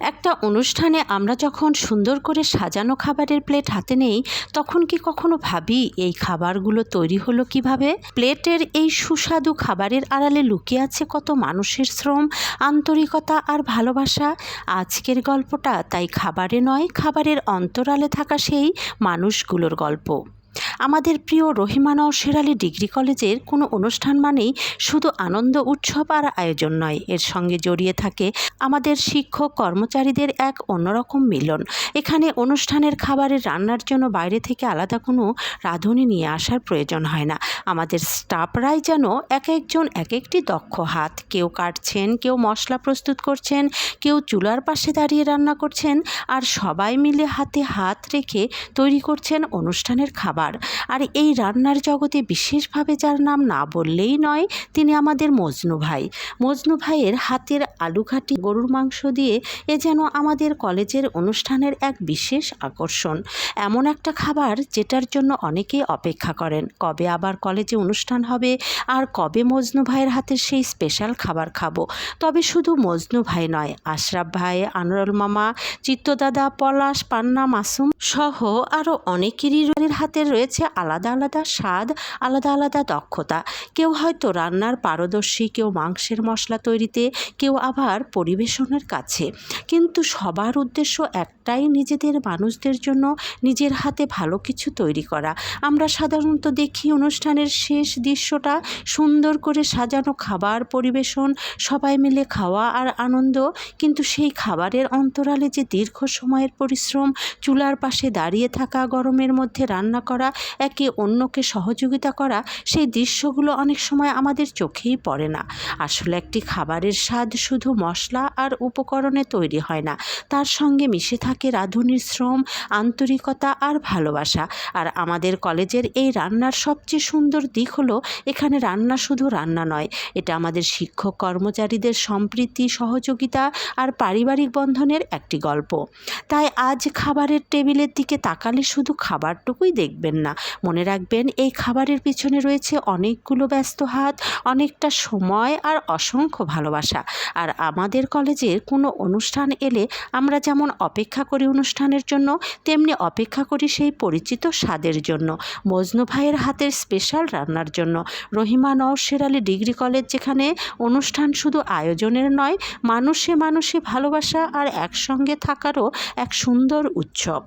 একটা অনুষ্ঠানে আমরা যখন সুন্দর করে সাজানো খাবারের প্লেট হাতে নেই, তখন কি কখনো ভাবি এই খাবারগুলো তৈরি হলো কিভাবে? প্লেটের এই সুস্বাদু খাবারের আড়ালে লুকিয়ে আছে কত মানুষের শ্রম, আন্তরিকতা আর ভালোবাসা। আজকের গল্পটা তাই খাবারে নয়, খাবারের অন্তরালে থাকা সেই মানুষগুলোর গল্প। আমাদের প্রিয় রহিমা নওশের আলী ডিগ্রি কলেজের কোনো অনুষ্ঠান মানেই শুধু আনন্দ উৎসব আর আয়োজন নয়, এর সঙ্গে জড়িয়ে থাকে আমাদের শিক্ষক কর্মচারীদের এক অন্যরকম মিলন। এখানে অনুষ্ঠানের খাবারের রান্নার জন্য বাইরে থেকে আলাদা কোনো রাঁধুনি নিয়ে আসার প্রয়োজন হয় না। আমাদের স্টাফরাই যেন এক একজন এক একটি দক্ষ হাত। কেউ কাটছেন, কেউ মশলা প্রস্তুত করছেন, কেউ চুলার পাশে দাঁড়িয়ে রান্না করছেন, আর সবাই মিলে হাতে হাত রেখে তৈরি করছেন অনুষ্ঠানের খাবার। আর এই রান্নার জগতে বিশেষভাবে যার নাম না বললেই নয়, তিনি আমাদের মজনু ভাই। মজনু ভাইয়ের হাতের আলুঘাটি গরুর মাংস দিয়ে এ যেন আমাদের কলেজের অনুষ্ঠানের এক বিশেষ আকর্ষণ। এমন একটা খাবার যেটার জন্য অনেকেই অপেক্ষা করেন, কবে আবার কলেজে অনুষ্ঠান হবে আর কবে মজনু ভাইয়ের হাতের সেই স্পেশাল খাবার খাবো। তবে শুধু মজনু ভাই নয়, আশরাফ ভাই, আনোয়ারুল মামা, চিত্তদাদা, পলাশ, পান্না, মাসুম সহ আরও অনেকেরই হাতের রয়েছে আলাদা আলাদা স্বাদ, আলাদা আলাদা দক্ষতা। কেউ হয়তো রান্নার পারদর্শী, কেউ মাংসের মশলা তৈরিতে, কেউ আবার পরিবেশনের কাছে। কিন্তু সবার উদ্দেশ্য একটাই, নিজেদের মানুষদের জন্য নিজের হাতে ভালো কিছু তৈরি করা। আমরা সাধারণত দেখি অনুষ্ঠানের শেষ দৃশ্যটা সুন্দর করে সাজানো খাবার পরিবেশন, সবাই মিলে খাওয়া আর আনন্দ, কিন্তু সেই খাবারের অন্তরালে যে দীর্ঘ সময়ের পরিশ্রম, চুলার পাশে দাঁড়িয়ে থাকা, গরমের মধ্যে রান্না করা, একে অন্যকে সহযোগিতা করা, সেই দৃশ্যগুলো অনেক সময় আমাদের চোখেই পড়ে না। আসলে একটি খাবারের স্বাদ শুধু মশলা আর উপকরণে তৈরি হয় না, তার সঙ্গে মিশে থাকে রাঁধুনির শ্রম, আন্তরিকতা আর ভালোবাসা। আর আমাদের কলেজের এই রান্নার সবচেয়ে সুন্দর দিক হলো, এখানে রান্না শুধু রান্না নয়, এটা আমাদের শিক্ষক কর্মচারীদের সম্প্রীতি, সহযোগিতা আর পারিবারিক বন্ধনের একটি গল্প। তাই আজ খাবারের টেবিলের দিকে তাকালে শুধু খাবারটুকুই দেখবেন না, মনে রাখবেন এই খাবারের পিছনে রয়েছে অনেকগুলো ব্যস্ত হাত, অনেকটা সময় আর অসংখ্য ভালোবাসা। আর আমাদের কলেজের কোনো অনুষ্ঠান এলে আমরা যেমন অপেক্ষা করি অনুষ্ঠানের জন্য, তেমনি অপেক্ষা করি সেই পরিচিত স্বাদের জন্য, মজনু ভাইয়ের হাতের স্পেশাল রান্নার জন্য। রহিমা নওশের আলী ডিগ্রি কলেজ, যেখানে অনুষ্ঠান শুধু আয়োজনের নয়, মানুষে মানুষে ভালোবাসা আর একসঙ্গে থাকারও এক সুন্দর উৎসব।